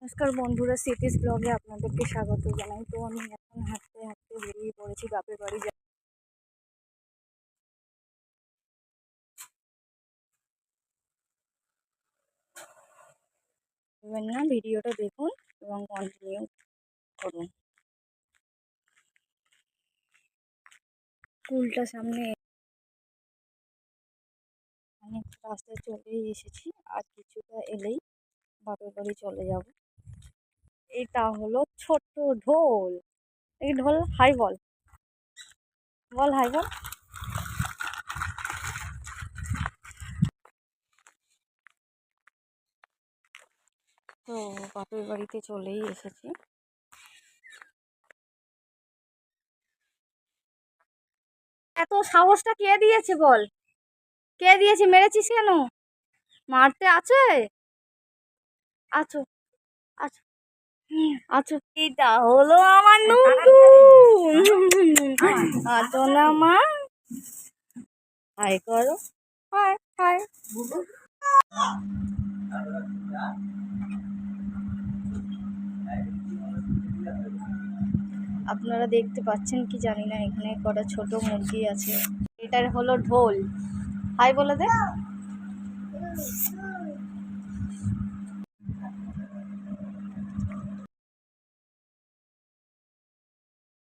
নমস্কার বন্ধুরা, সিটিস ব্লগে আপনাদেরকে স্বাগত জানাই। তো আমি এখন হাঁটতে হাঁটতে বেরিয়ে পড়েছি বাপের বাড়ি যাবেন না, ভিডিওটা দেখুন এবং কন্টিনিউ করুন। স্কুলটা সামনে, অনেক রাস্তায় চলেই এসেছি, আর কিছুটা এলেই বাপের বাড়ি চলে যাব। এটা হলো ছোট্ট ঢোল। এই ঢোল হাই বল, বল হাই বল। তো বাপের বাড়িতে চলেই এসেছি। এত সাহসটা কে দিয়েছে বল? কে দিয়েছে? মেরেছিস কেন? মারতে আছে? আছো আছো আছো। এটা হলো আমার নতুন। আছো না মা? হাই করো, হাই হাই। আপনারা দেখতে পাচ্ছেন কি জানি না, এখানে কটা ছোট মুরগি আছে। এটার হলো ঢোল। হাই বলে দে।